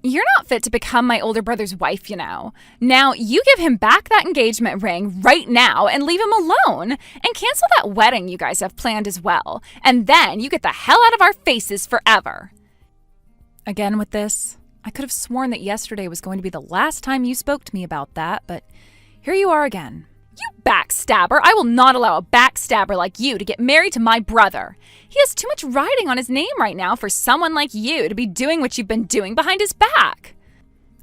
You're not fit to become my older brother's wife, you know. Now, you give him back that engagement ring right now and leave him alone. And cancel that wedding you guys have planned as well. And then you get the hell out of our faces forever. Again with this, I could have sworn that yesterday was going to be the last time you spoke to me about that, but here you are again. You backstabber! I will not allow a backstabber like you to get married to my brother. He has too much riding on his name right now for someone like you to be doing what you've been doing behind his back.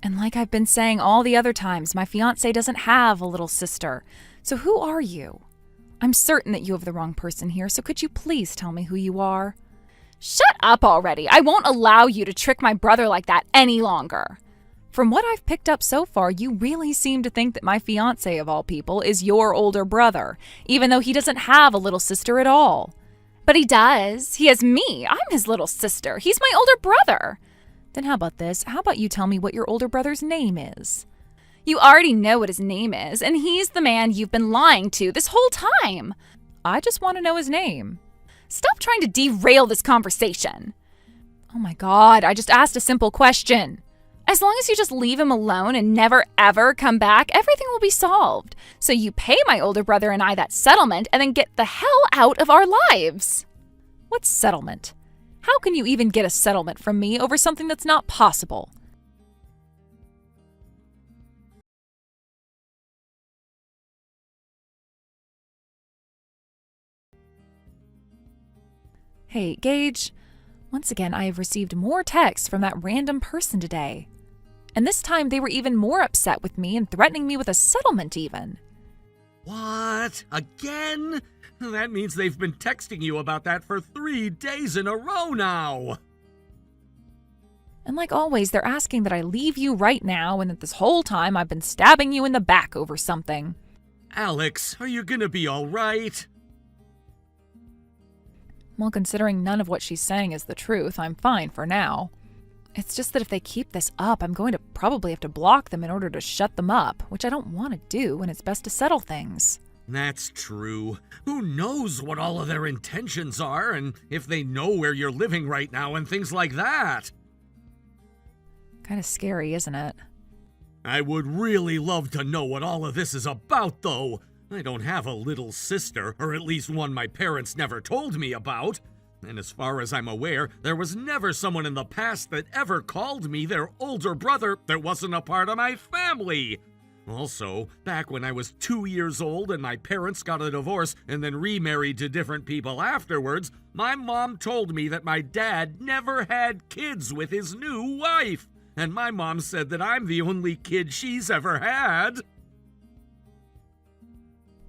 And like I've been saying all the other times, my fiancé doesn't have a little sister. So who are you? I'm certain that you have the wrong person here, so could you please tell me who you are? Shut up already! I won't allow you to trick my brother like that any longer. From what I've picked up so far, you really seem to think that my fiancé, of all people, is your older brother, even though he doesn't have a little sister at all. But he does. He has me. I'm his little sister. He's my older brother. Then how about this? How about you tell me what your older brother's name is? You already know what his name is, and he's the man you've been lying to this whole time. I just want to know his name. Stop trying to derail this conversation. Oh my God, I just asked a simple question. As long as you just leave him alone and never ever come back, everything will be solved. So you pay my older brother and I that settlement and then get the hell out of our lives. What settlement? How can you even get a settlement from me over something that's not possible? Hey, Gage. Once again, I have received more texts from that random person today. And this time they were even more upset with me and threatening me with a settlement even. What? Again? That means they've been texting you about that for 3 days in a row now. And like always, they're asking that I leave you right now and that this whole time I've been stabbing you in the back over something. Alex, are you gonna be all right? Well, considering none of what she's saying is the truth, I'm fine for now. It's just that if they keep this up, I'm going to probably have to block them in order to shut them up, which I don't want to do, and it's best to settle things. That's true. Who knows what all of their intentions are, and if they know where you're living right now and things like that. Kind of scary, isn't it? I would really love to know what all of this is about, though. I don't have a little sister, or at least one my parents never told me about. And as far as I'm aware, there was never someone in the past that ever called me their older brother that wasn't a part of my family. Also, back when I was 2 years old and my parents got a divorce and then remarried to different people afterwards, my mom told me that my dad never had kids with his new wife. And my mom said that I'm the only kid she's ever had.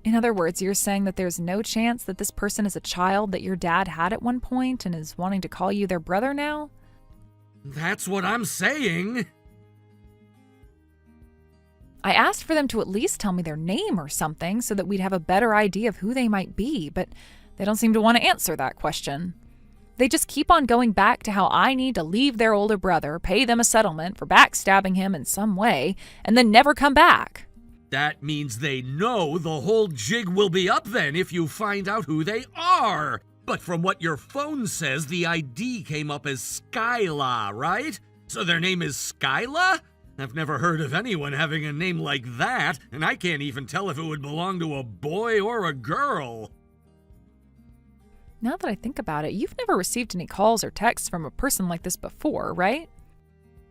In other words, you're saying that there's no chance that this person is a child that your dad had at one point and is wanting to call you their brother now? That's what I'm saying. I asked for them to at least tell me their name or something so that we'd have a better idea of who they might be, but they don't seem to want to answer that question. They just keep on going back to how I need to leave their older brother, pay them a settlement for backstabbing him in some way, and then never come back. That means they know the whole jig will be up then if you find out who they are. But from what your phone says, the ID came up as Skyla, right? So their name is Skyla? I've never heard of anyone having a name like that, and I can't even tell if it would belong to a boy or a girl. Now that I think about it, you've never received any calls or texts from a person like this before, right?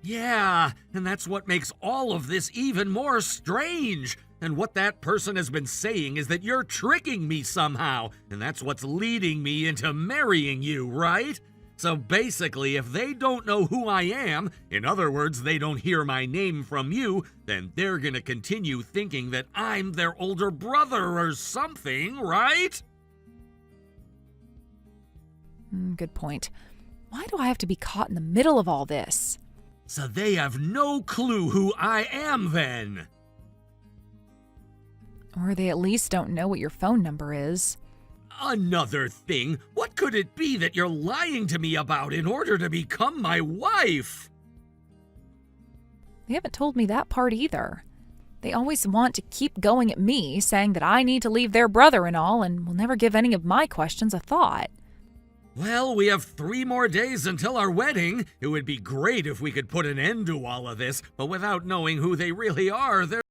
Yeah, and that's what makes all of this even more strange. And what that person has been saying is that you're tricking me somehow, and that's what's leading me into marrying you, right? So basically, if they don't know who I am, in other words, they don't hear my name from you, then they're gonna continue thinking that I'm their older brother or something, right? Good point. Why do I have to be caught in the middle of all this? So they have no clue who I am then. Or they at least don't know what your phone number is. Another thing, what could it be that you're lying to me about in order to become my wife? They haven't told me that part either. They always want to keep going at me, saying that I need to leave their brother and all, and will never give any of my questions a thought. Well, we have 3 more days until our wedding. It would be great if we could put an end to all of this, but without knowing who they really are, they're.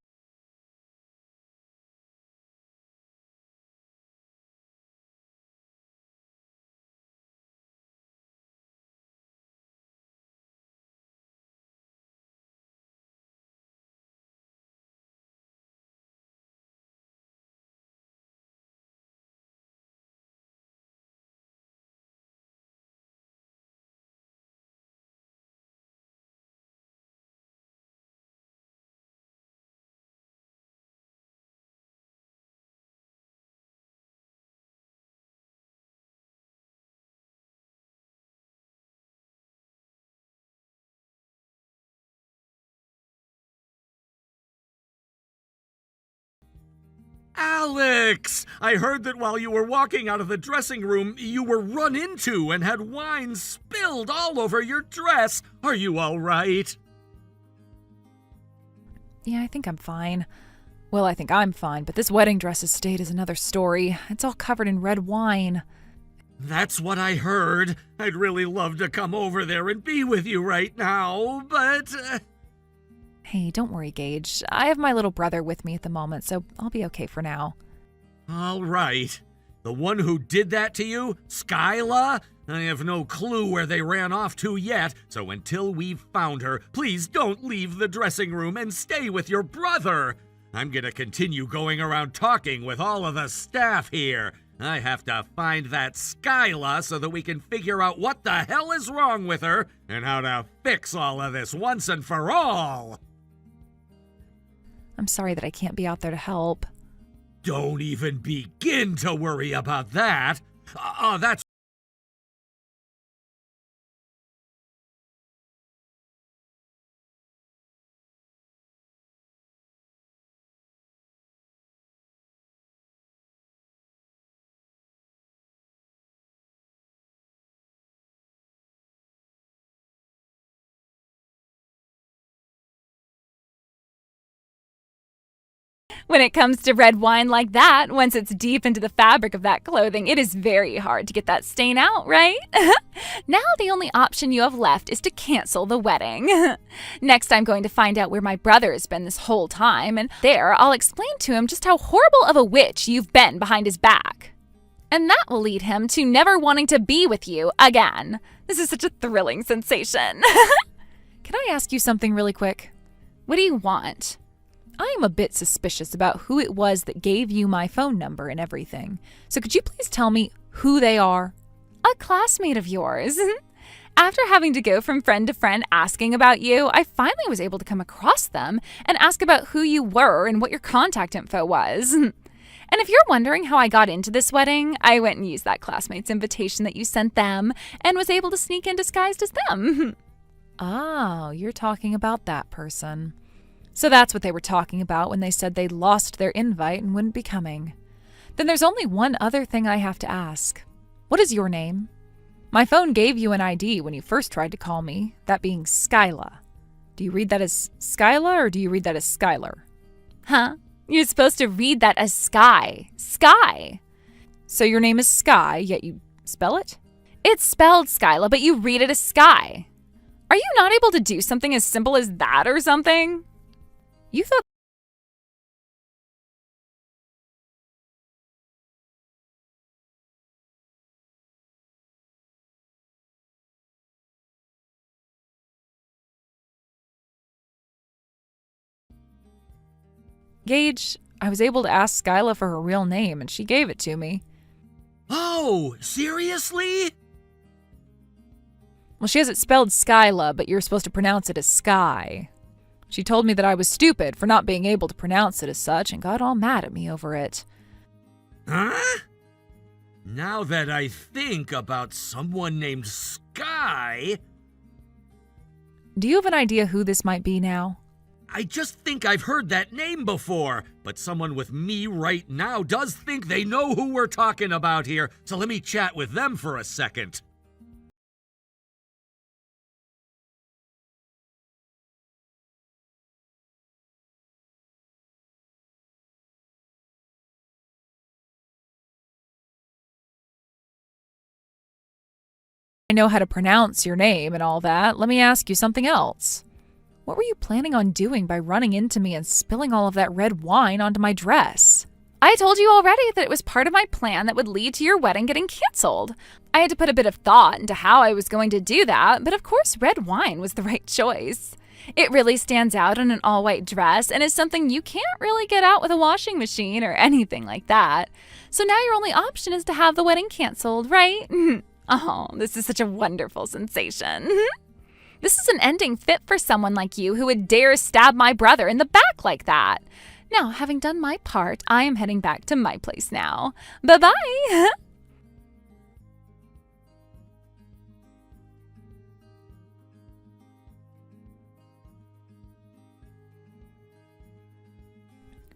Alex! I heard that while you were walking out of the dressing room, you were run into and had wine spilled all over your dress. Are you all right? Yeah, I think I'm fine. Well, I think I'm fine, but this wedding dress's state is another story. It's all covered in red wine. That's what I heard. I'd really love to come over there and be with you right now, but. Hey, don't worry, Gage. I have my little brother with me at the moment, so I'll be okay for now. All right. The one who did that to you, Skyla? I have no clue where they ran off to yet, so until we've found her, please don't leave the dressing room and stay with your brother. I'm gonna continue going around talking with all of the staff here. I have to find that Skyla so that we can figure out what the hell is wrong with her and how to fix all of this once and for all. I'm sorry that I can't be out there to help. Don't even begin to worry about that. That's When it comes to red wine like that, once it's deep into the fabric of that clothing, it is very hard to get that stain out, right? Now the only option you have left is to cancel the wedding. Next, I'm going to find out where my brother has been this whole time, and there I'll explain to him just how horrible of a witch you've been behind his back. And that will lead him to never wanting to be with you again. This is such a thrilling sensation. Can I ask you something really quick? What do you want? I am a bit suspicious about who it was that gave you my phone number and everything. So could you please tell me who they are? A classmate of yours. After having to go from friend to friend asking about you, I finally was able to come across them and ask about who you were and what your contact info was. And if you're wondering how I got into this wedding, I went and used that classmate's invitation that you sent them and was able to sneak in disguised as them. Oh, you're talking about that person. So that's what they were talking about when they said they'd lost their invite and wouldn't be coming. Then there's only one other thing I have to ask. What is your name? My phone gave you an ID when you first tried to call me, that being Skyla. Do you read that as Skyla or do you read that as Skylar? Huh? You're supposed to read that as Sky. Sky. So your name is Sky, yet you spell it? It's spelled Skyla, but you read it as Sky. Are you not able to do something as simple as that or something? You thought Gage, I was able to ask Skyla for her real name and she gave it to me. Oh, seriously? Well, she has it spelled Skyla, but you're supposed to pronounce it as Sky. She told me that I was stupid for not being able to pronounce it as such and got all mad at me over it. Huh? Now that I think about someone named Sky, Do you have an idea who this might be now? I just think I've heard that name before, but someone with me right now does think they know who we're talking about here, so let me chat with them for a second. I know how to pronounce your name and all that. Let me ask you something else. What were you planning on doing by running into me and spilling all of that red wine onto my dress? I told you already that it was part of my plan that would lead to your wedding getting canceled. I had to put a bit of thought into how I was going to do that, but of course red wine was the right choice. It really stands out in an all-white dress and is something you can't really get out with a washing machine or anything like that. So now your only option is to have the wedding canceled, right? Oh, this is such a wonderful sensation. This is an ending fit for someone like you who would dare stab my brother in the back like that. Now, having done my part, I am heading back to my place now. Bye-bye.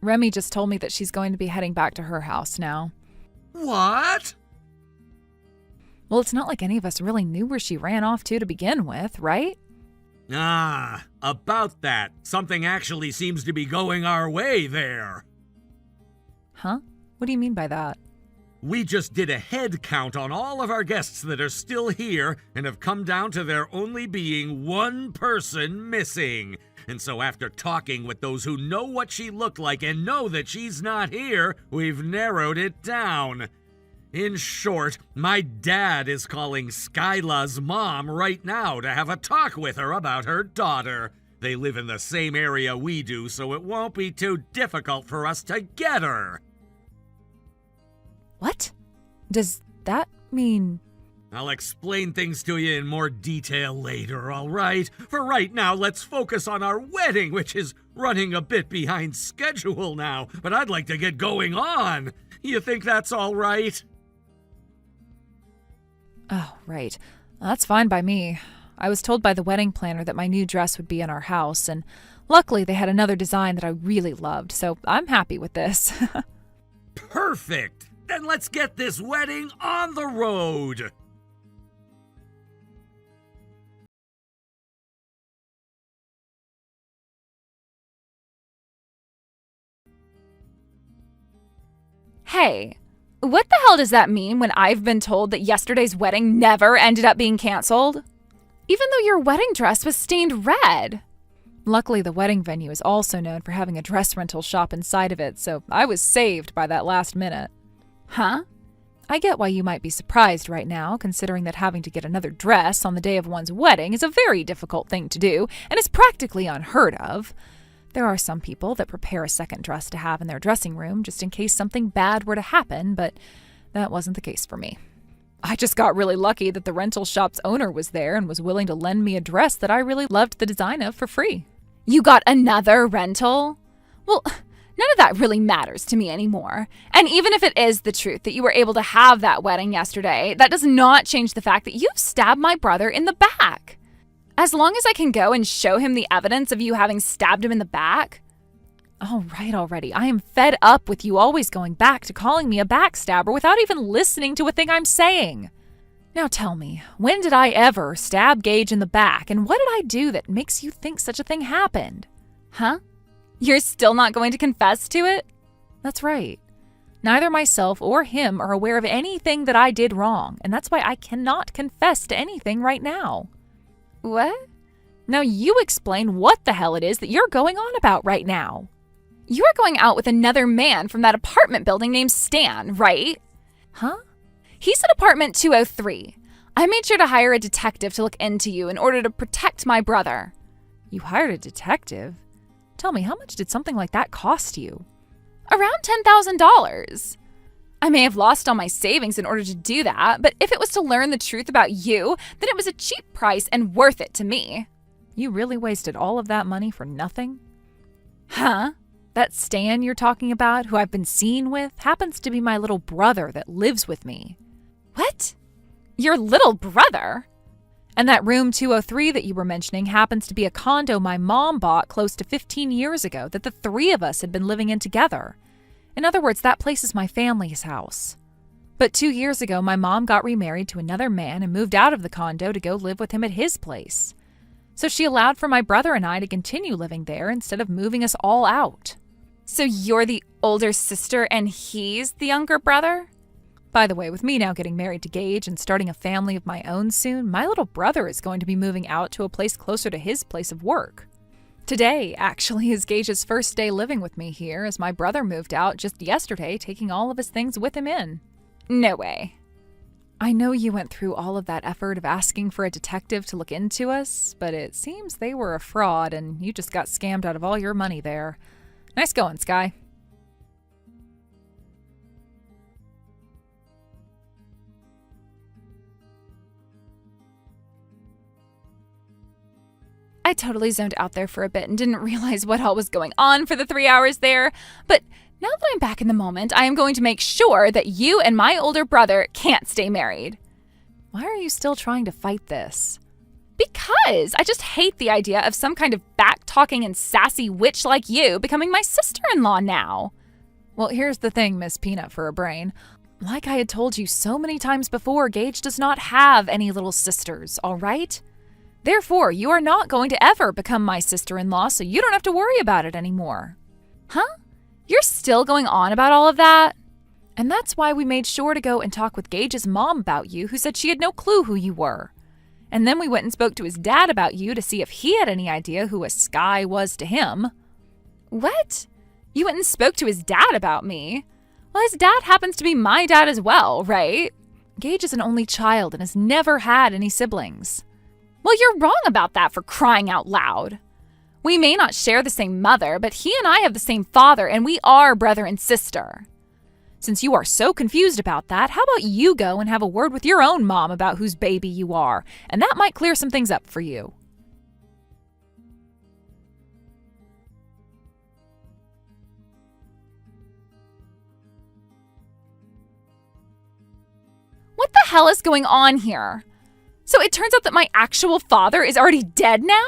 Remy just told me that she's going to be heading back to her house now. What? Well, it's not like any of us really knew where she ran off to begin with, right? Ah, about that. Something actually seems to be going our way there. Huh? What do you mean by that? We just did a head count on all of our guests that are still here and have come down to there only being one person missing. And so after talking with those who know what she looked like and know that she's not here, we've narrowed it down. In short, my dad is calling Skyla's mom right now to have a talk with her about her daughter. They live in the same area we do, so it won't be too difficult for us to get her. What? Does that mean... I'll explain things to you in more detail later, all right? For right now, let's focus on our wedding, which is running a bit behind schedule now, but I'd like to get going on. You think that's all right? Oh, right. That's fine by me. I was told by the wedding planner that my new dress would be in our house, and luckily they had another design that I really loved, so I'm happy with this. Perfect! Then let's get this wedding on the road! Hey, what the hell does that mean when I've been told that yesterday's wedding never ended up being canceled? Even though your wedding dress was stained red. Luckily, the wedding venue is also known for having a dress rental shop inside of it, so I was saved by that last minute. Huh? I get why you might be surprised right now, considering that having to get another dress on the day of one's wedding is a very difficult thing to do, and is practically unheard of. There are some people that prepare a second dress to have in their dressing room just in case something bad were to happen, but that wasn't the case for me. I just got really lucky that the rental shop's owner was there and was willing to lend me a dress that I really loved the design of for free. You got another rental? Well, none of that really matters to me anymore. And even if it is the truth that you were able to have that wedding yesterday, that does not change the fact that you've stabbed my brother in the back. As long as I can go and show him the evidence of you having stabbed him in the back. All right already. I am fed up with you always going back to calling me a backstabber without even listening to a thing I'm saying. Now tell me, when did I ever stab Gage in the back, and what did I do that makes you think such a thing happened? Huh? You're still not going to confess to it? That's right. Neither myself or him are aware of anything that I did wrong, and that's why I cannot confess to anything right now. What? Now you explain what the hell it is that you're going on about right now. You are going out with another man from that apartment building named Stan, right? Huh? He's at apartment 203. I made sure to hire a detective to look into you in order to protect my brother. You hired a detective? Tell me, how much did something like that cost you? Around $10,000. I may have lost all my savings in order to do that, but if it was to learn the truth about you, then it was a cheap price and worth it to me. You really wasted all of that money for nothing? Huh? That Stan you're talking about, who I've been seen with, happens to be my little brother that lives with me. What? Your little brother? And that room 203 that you were mentioning happens to be a condo my mom bought close to 15 years ago that the three of us had been living in together. In other words, that place is my family's house. But 2 years ago, my mom got remarried to another man and moved out of the condo to go live with him at his place. So she allowed for my brother and I to continue living there instead of moving us all out. So you're the older sister and he's the younger brother? By the way, with me now getting married to Gage and starting a family of my own soon, my little brother is going to be moving out to a place closer to his place of work. Today, actually, is Gage's first day living with me here, as my brother moved out just yesterday, taking all of his things with him in. No way. I know you went through all of that effort of asking for a detective to look into us, but it seems they were a fraud and you just got scammed out of all your money there. Nice going, Sky. I totally zoned out there for a bit and didn't realize what all was going on for the 3 hours there. But now that I'm back in the moment, I am going to make sure that you and my older brother can't stay married. Why are you still trying to fight this? Because I just hate the idea of some kind of back-talking and sassy witch like you becoming my sister-in-law now. Well, here's the thing, Miss Peanut for a Brain. Like I had told you so many times before, Gage does not have any little sisters, all right? Therefore, you are not going to ever become my sister-in-law, so you don't have to worry about it anymore. Huh? You're still going on about all of that? And that's why we made sure to go and talk with Gage's mom about you, who said she had no clue who you were. And then we went and spoke to his dad about you to see if he had any idea who a Sky was to him. What? You went and spoke to his dad about me? Well, his dad happens to be my dad as well, right? Gage is an only child and has never had any siblings. Well, you're wrong about that, for crying out loud. We may not share the same mother, but he and I have the same father, and we are brother and sister. Since you are so confused about that, how about you go and have a word with your own mom about whose baby you are, and that might clear some things up for you. What the hell is going on here? So it turns out that my actual father is already dead now?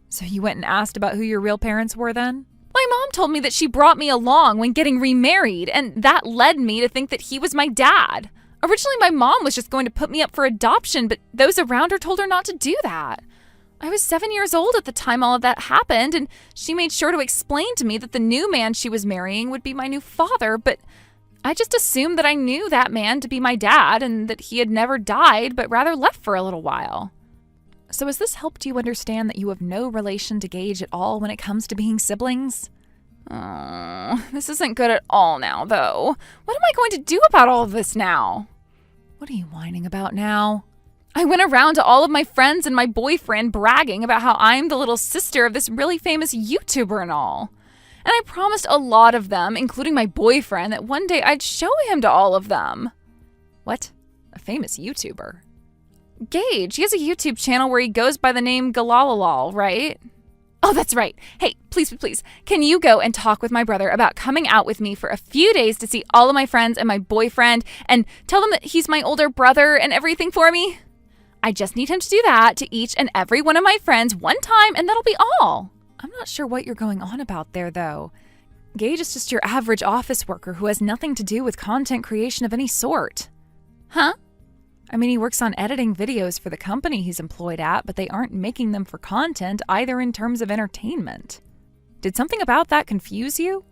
So you went and asked about who your real parents were then? My mom told me that she brought me along when getting remarried, and that led me to think that he was my dad. Originally, my mom was just going to put me up for adoption, but those around her told her not to do that. I was 7 years old at the time all of that happened, and she made sure to explain to me that the new man she was marrying would be my new father, but I just assumed that I knew that man to be my dad and that he had never died, but rather left for a little while. So has this helped you understand that you have no relation to Gage at all when it comes to being siblings? Oh, this isn't good at all now, though. What am I going to do about all of this now? What are you whining about now? I went around to all of my friends and my boyfriend bragging about how I'm the little sister of this really famous YouTuber and all. And I promised a lot of them, including my boyfriend, that one day I'd show him to all of them. What? A famous YouTuber? Gage, he has a YouTube channel where he goes by the name Galalal, right? Oh, that's right. Hey, please, can you go and talk with my brother about coming out with me for a few days to see all of my friends and my boyfriend and tell them that he's my older brother and everything for me? I just need him to do that to each and every one of my friends one time, and that'll be all. I'm not sure what you're going on about there, though. Gage is just your average office worker who has nothing to do with content creation of any sort. Huh? I mean, he works on editing videos for the company he's employed at, but they aren't making them for content either in terms of entertainment. Did something about that confuse you?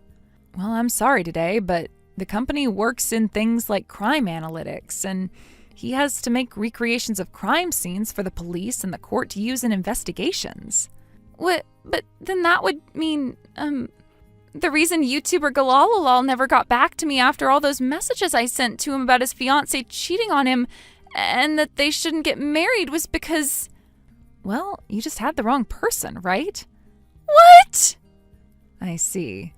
Well, I'm sorry today, but the company works in things like crime analytics, and he has to make recreations of crime scenes for the police and the court to use in investigations. What? But then that would mean, the reason YouTuber Galalal never got back to me after all those messages I sent to him about his fiancé cheating on him and that they shouldn't get married was because... Well, you just had the wrong person, right? What? I see.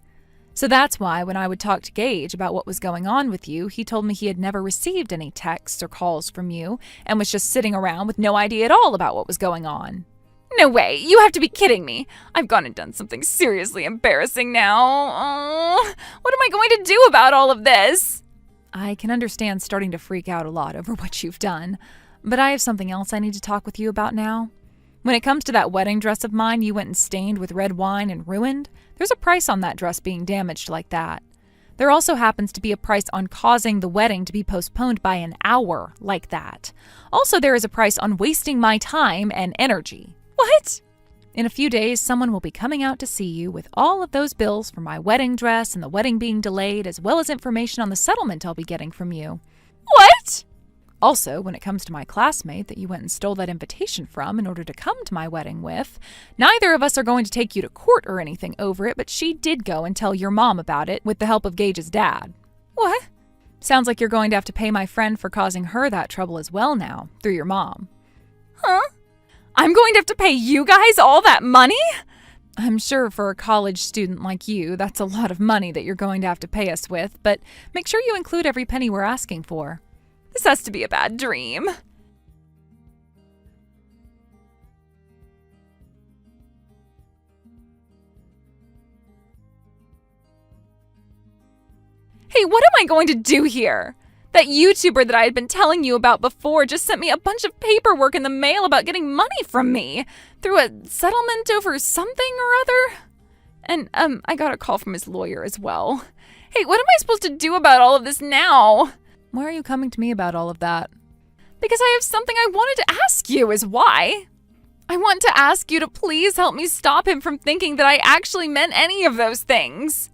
So that's why when I would talk to Gage about what was going on with you, he told me he had never received any texts or calls from you and was just sitting around with no idea at all about what was going on. No way, you have to be kidding me. I've gone and done something seriously embarrassing now. Oh, what am I going to do about all of this? I can understand starting to freak out a lot over what you've done, but I have something else I need to talk with you about now. When it comes to that wedding dress of mine you went and stained with red wine and ruined, there's a price on that dress being damaged like that. There also happens to be a price on causing the wedding to be postponed by an hour like that. Also, there is a price on wasting my time and energy. What? In a few days, someone will be coming out to see you with all of those bills for my wedding dress and the wedding being delayed, as well as information on the settlement I'll be getting from you. What? Also, when it comes to my classmate that you went and stole that invitation from in order to come to my wedding with, neither of us are going to take you to court or anything over it, but she did go and tell your mom about it with the help of Gage's dad. What? Sounds like you're going to have to pay my friend for causing her that trouble as well now, through your mom. Huh? I'm going to have to pay you guys all that money? I'm sure for a college student like you, that's a lot of money that you're going to have to pay us with, but make sure you include every penny we're asking for. This has to be a bad dream. Hey, what am I going to do here? That YouTuber that I had been telling you about before just sent me a bunch of paperwork in the mail about getting money from me through a settlement over something or other. And, I got a call from his lawyer as well. Hey, what am I supposed to do about all of this now? Why are you coming to me about all of that? Because I have something I wanted to ask you is why. I want to ask you to please help me stop him from thinking that I actually meant any of those things.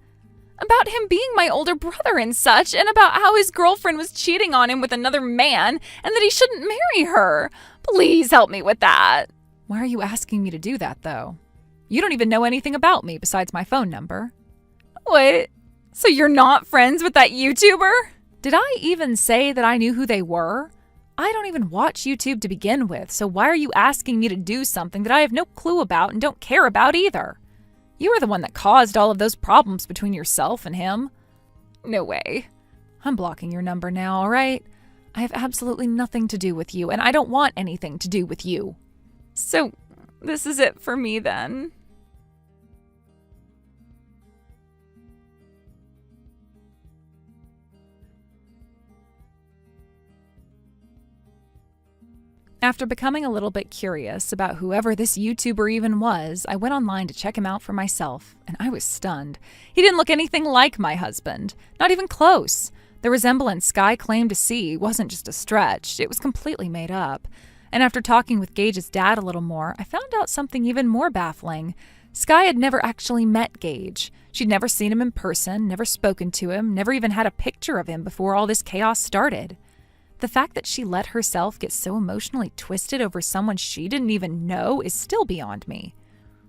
About him being my older brother and such, and about how his girlfriend was cheating on him with another man, and that he shouldn't marry her. Please help me with that. Why are you asking me to do that, though? You don't even know anything about me besides my phone number. What? So you're not friends with that YouTuber? Did I even say that I knew who they were? I don't even watch YouTube to begin with, so why are you asking me to do something that I have no clue about and don't care about either? You are the one that caused all of those problems between yourself and him. No way. I'm blocking your number now, all right? I have absolutely nothing to do with you, and I don't want anything to do with you. So, this is it for me then? After becoming a little bit curious about whoever this YouTuber even was, I went online to check him out for myself, and I was stunned. He didn't look anything like my husband, not even close. The resemblance Sky claimed to see wasn't just a stretch, it was completely made up. And after talking with Gage's dad a little more, I found out something even more baffling. Sky had never actually met Gage. She'd never seen him in person, never spoken to him, never even had a picture of him before all this chaos started. The fact that she let herself get so emotionally twisted over someone she didn't even know is still beyond me.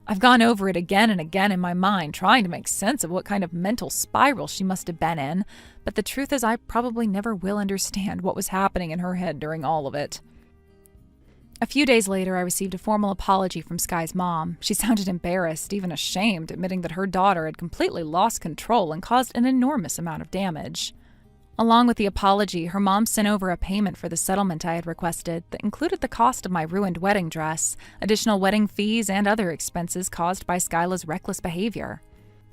I've gone over it again and again in my mind, trying to make sense of what kind of mental spiral she must have been in, but the truth is I probably never will understand what was happening in her head during all of it. A few days later, I received a formal apology from Sky's mom. She sounded embarrassed, even ashamed, admitting that her daughter had completely lost control and caused an enormous amount of damage. Along with the apology, her mom sent over a payment for the settlement I had requested that included the cost of my ruined wedding dress, additional wedding fees, and other expenses caused by Skyla's reckless behavior.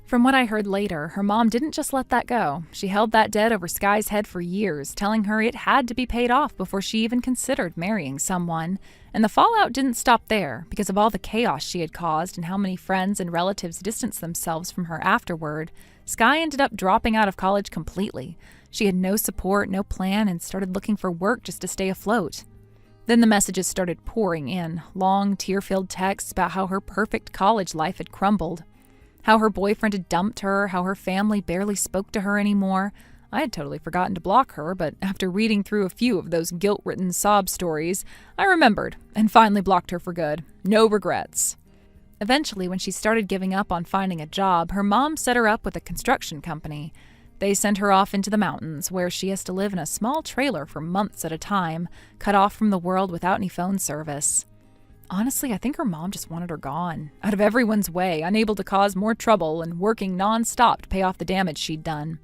From what I heard later, her mom didn't just let that go. She held that debt over Sky's head for years, telling her it had to be paid off before she even considered marrying someone. And the fallout didn't stop there, because of all the chaos she had caused and how many friends and relatives distanced themselves from her afterward. Sky ended up dropping out of college completely. She had no support, no plan, and started looking for work just to stay afloat. Then the messages started pouring in, long, tear-filled texts about how her perfect college life had crumbled, how her boyfriend had dumped her, how her family barely spoke to her anymore. I had totally forgotten to block her, but after reading through a few of those guilt-ridden sob stories, I remembered and finally blocked her for good. No regrets. Eventually, when she started giving up on finding a job, her mom set her up with a construction company. They sent her off into the mountains, where she has to live in a small trailer for months at a time, cut off from the world without any phone service. Honestly, I think her mom just wanted her gone, out of everyone's way, unable to cause more trouble and working non-stop to pay off the damage she'd done.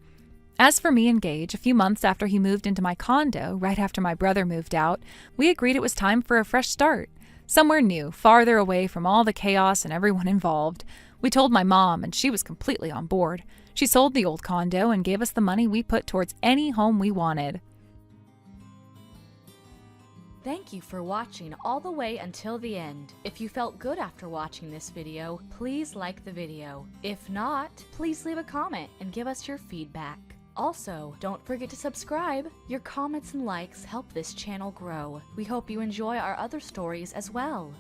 As for me and Gage, a few months after he moved into my condo, right after my brother moved out, we agreed it was time for a fresh start. Somewhere new, farther away from all the chaos and everyone involved. We told my mom, and she was completely on board. She sold the old condo and gave us the money we put towards any home we wanted. Thank you for watching all the way until the end. If you felt good after watching this video, please like the video. If not, please leave a comment and give us your feedback. Also, don't forget to subscribe. Your comments and likes help this channel grow. We hope you enjoy our other stories as well.